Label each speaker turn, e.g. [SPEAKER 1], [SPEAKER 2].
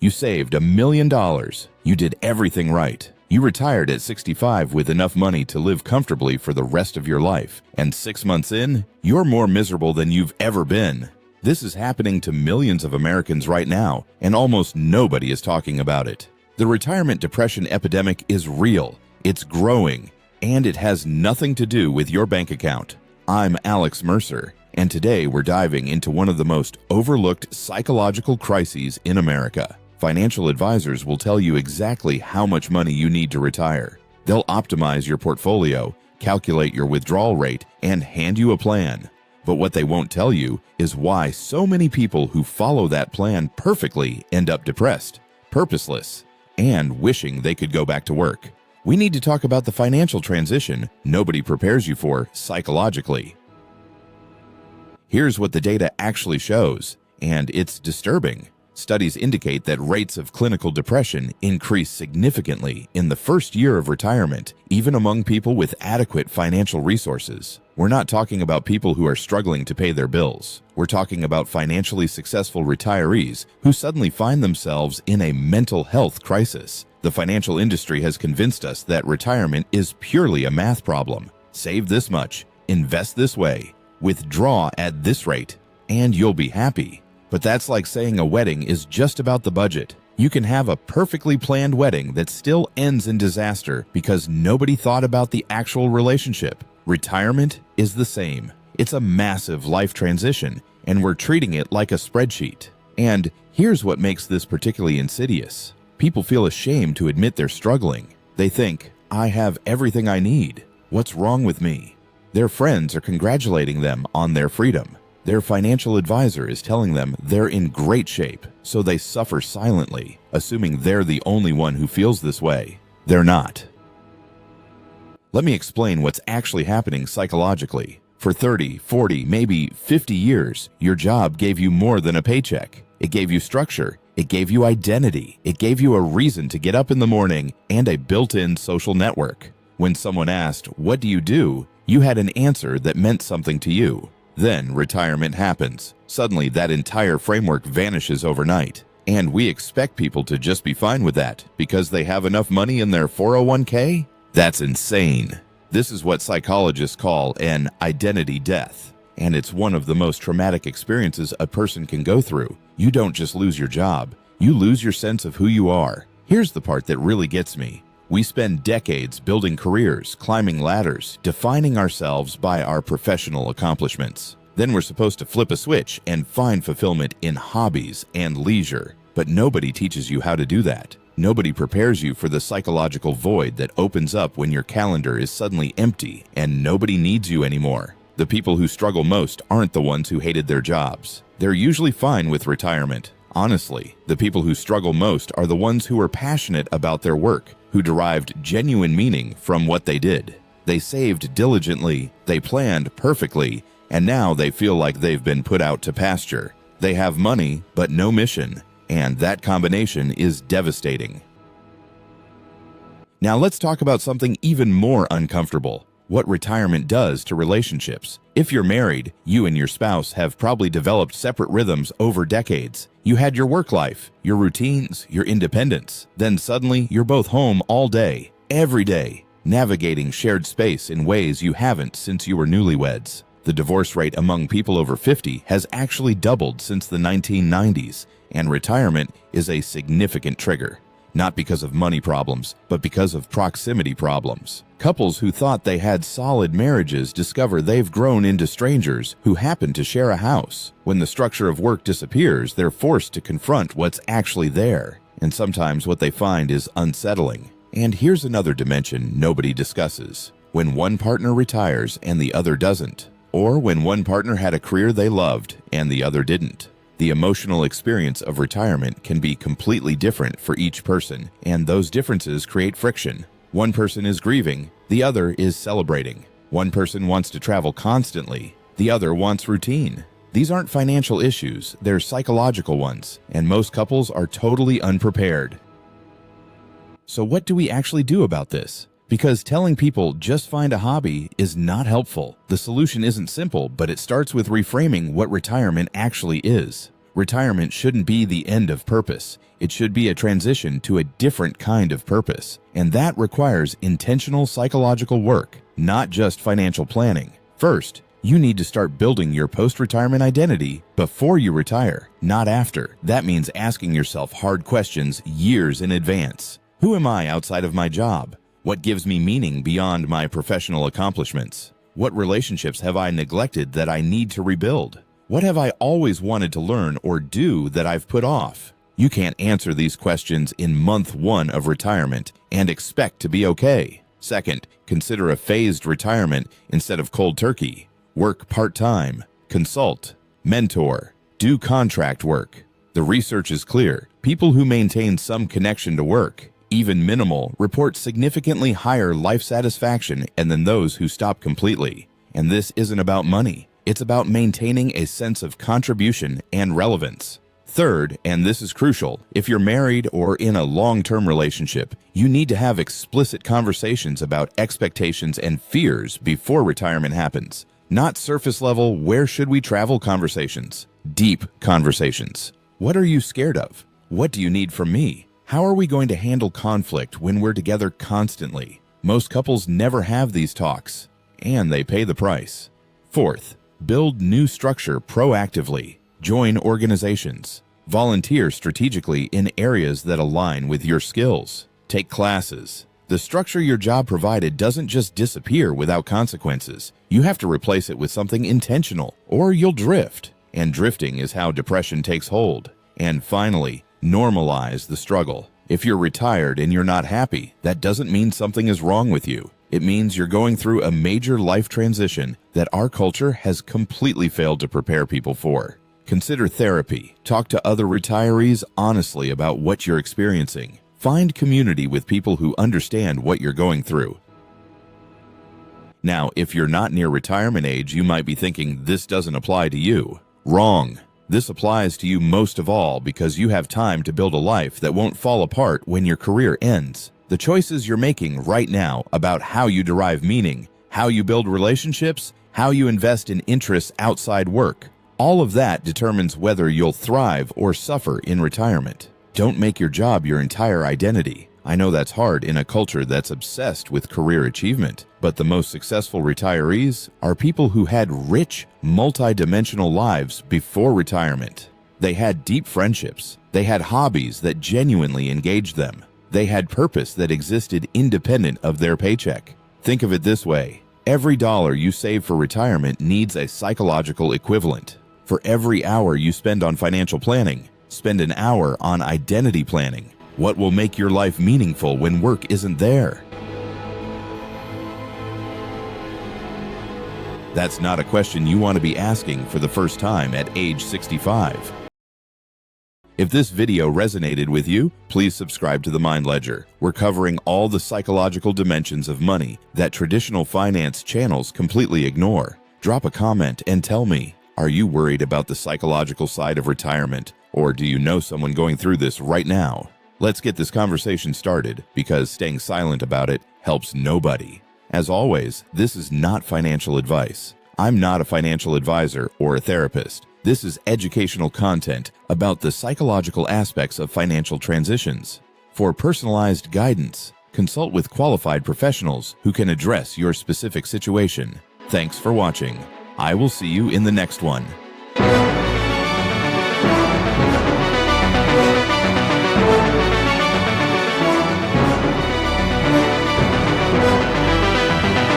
[SPEAKER 1] You saved $1 million. You did everything right. You retired at 65 with enough money to live comfortably for the rest of your life. And 6 months in, you're more miserable than you've ever been. This is happening to millions of Americans right now, and almost nobody is talking about it. The retirement depression epidemic is real, it's growing, and it has nothing to do with your bank account. I'm Alex Mercer, and today we're diving into one of the most overlooked psychological crises in America. Financial advisors will tell you exactly how much money you need to retire. They'll optimize your portfolio, calculate your withdrawal rate, and hand you a plan. But what they won't tell you is why so many people who follow that plan perfectly end up depressed, purposeless, and wishing they could go back to work. We need to talk about the financial transition nobody prepares you for psychologically. Here's what the data actually shows, and it's disturbing. Studies indicate that rates of clinical depression increase significantly in the first year of retirement, even among people with adequate financial resources. We're not talking about people who are struggling to pay their bills. We're talking about financially successful retirees who suddenly find themselves in a mental health crisis. The financial industry has convinced us that retirement is purely a math problem. Save this much, invest this way, withdraw at this rate, and you'll be happy. But that's like saying a wedding is just about the budget. You can have a perfectly planned wedding that still ends in disaster because nobody thought about the actual relationship. Retirement is the same. It's a massive life transition, and we're treating it like a spreadsheet. And here's what makes this particularly insidious. People feel ashamed to admit they're struggling. They think, I have everything I need. What's wrong with me? Their friends are congratulating them on their freedom. Their financial advisor is telling them they're in great shape, so they suffer silently, assuming they're the only one who feels this way. They're not. Let me explain what's actually happening psychologically. For 30, 40, maybe 50 years, your job gave you more than a paycheck. It gave you structure. It gave you identity. It gave you a reason to get up in the morning and a built-in social network. When someone asked, "What do?" you had an answer that meant something to you. Then retirement happens. Suddenly that entire framework vanishes overnight. And we expect people to just be fine with that because they have enough money in their 401k? That's insane. This is what psychologists call an identity death. And it's one of the most traumatic experiences a person can go through. You don't just lose your job, you lose your sense of who you are. Here's the part that really gets me. We spend decades building careers, climbing ladders, defining ourselves by our professional accomplishments. Then we're supposed to flip a switch and find fulfillment in hobbies and leisure. But nobody teaches you how to do that. Nobody prepares you for the psychological void that opens up when your calendar is suddenly empty and nobody needs you anymore. The people who struggle most aren't the ones who hated their jobs. They're usually fine with retirement. Honestly, the people who struggle most are the ones who are passionate about their work, who derived genuine meaning from what they did. They saved diligently, they planned perfectly, and now they feel like they've been put out to pasture. They have money, but no mission, and that combination is devastating. Now let's talk about something even more uncomfortable. What retirement does to relationships. If you're married, you and your spouse have probably developed separate rhythms over decades. You had your work life, your routines, your independence. Then suddenly, you're both home all day, every day, navigating shared space in ways you haven't since you were newlyweds. The divorce rate among people over 50 has actually doubled since the 1990s, and retirement is a significant trigger. Not because of money problems, but because of proximity problems. Couples who thought they had solid marriages discover they've grown into strangers who happen to share a house. When the structure of work disappears, they're forced to confront what's actually there. And sometimes what they find is unsettling. And here's another dimension nobody discusses. When one partner retires and the other doesn't. Or when one partner had a career they loved and the other didn't. The emotional experience of retirement can be completely different for each person, and those differences create friction. One person is grieving, the other is celebrating. One person wants to travel constantly, the other wants routine. These aren't financial issues, they're psychological ones, and most couples are totally unprepared. So what do we actually do about this? Because telling people just find a hobby is not helpful. The solution isn't simple, but it starts with reframing what retirement actually is. Retirement shouldn't be the end of purpose. It should be a transition to a different kind of purpose. And that requires intentional psychological work, not just financial planning. First, you need to start building your post-retirement identity before you retire, not after. That means asking yourself hard questions years in advance. Who am I outside of my job? What gives me meaning beyond my professional accomplishments? What relationships have I neglected that I need to rebuild? What have I always wanted to learn or do that I've put off? You can't answer these questions in month 1 of retirement and expect to be okay. Second, consider a phased retirement instead of cold turkey. Work part-time, consult, mentor, do contract work. The research is clear. People who maintain some connection to work, even minimal, report significantly higher life satisfaction than those who stop completely. And this isn't about money. It's about maintaining a sense of contribution and relevance. Third, and this is crucial, if you're married or in a long-term relationship, you need to have explicit conversations about expectations and fears before retirement happens. Not surface-level, where should we travel conversations. Deep conversations. What are you scared of? What do you need from me? How are we going to handle conflict when we're together constantly? Most couples never have these talks, and they pay the price. Fourth, build new structure proactively. Join organizations. Volunteer strategically in areas that align with your skills. Take classes. The structure your job provided doesn't just disappear without consequences. You have to replace it with something intentional, or you'll drift. And drifting is how depression takes hold. And finally, normalize the struggle. If you're retired and you're not happy, that doesn't mean something is wrong with you. It means you're going through a major life transition that our culture has completely failed to prepare people for. Consider therapy. Talk to other retirees honestly about what you're experiencing. Find community with people who understand what you're going through. Now, if you're not near retirement age, you might be thinking this doesn't apply to you. Wrong. This applies to you most of all because you have time to build a life that won't fall apart when your career ends. The choices you're making right now about how you derive meaning, how you build relationships, how you invest in interests outside work, all of that determines whether you'll thrive or suffer in retirement. Don't make your job your entire identity. I know that's hard in a culture that's obsessed with career achievement, but the most successful retirees are people who had rich, multi-dimensional lives before retirement. They had deep friendships. They had hobbies that genuinely engaged them. They had purpose that existed independent of their paycheck. Think of it this way. Every dollar you save for retirement needs a psychological equivalent. For every hour you spend on financial planning, spend an hour on identity planning. What will make your life meaningful when work isn't there? That's not a question you want to be asking for the first time at age 65. If this video resonated with you, please subscribe to the Mind Ledger. We're covering all the psychological dimensions of money that traditional finance channels completely ignore. Drop a comment and tell me, are you worried about the psychological side of retirement, or do you know someone going through this right now? Let's get this conversation started, because staying silent about it helps nobody. As always, this is not financial advice. I'm not a financial advisor or a therapist. This is educational content about the psychological aspects of financial transitions. For personalized guidance, consult with qualified professionals who can address your specific situation. Thanks for watching. I will see you in the next one.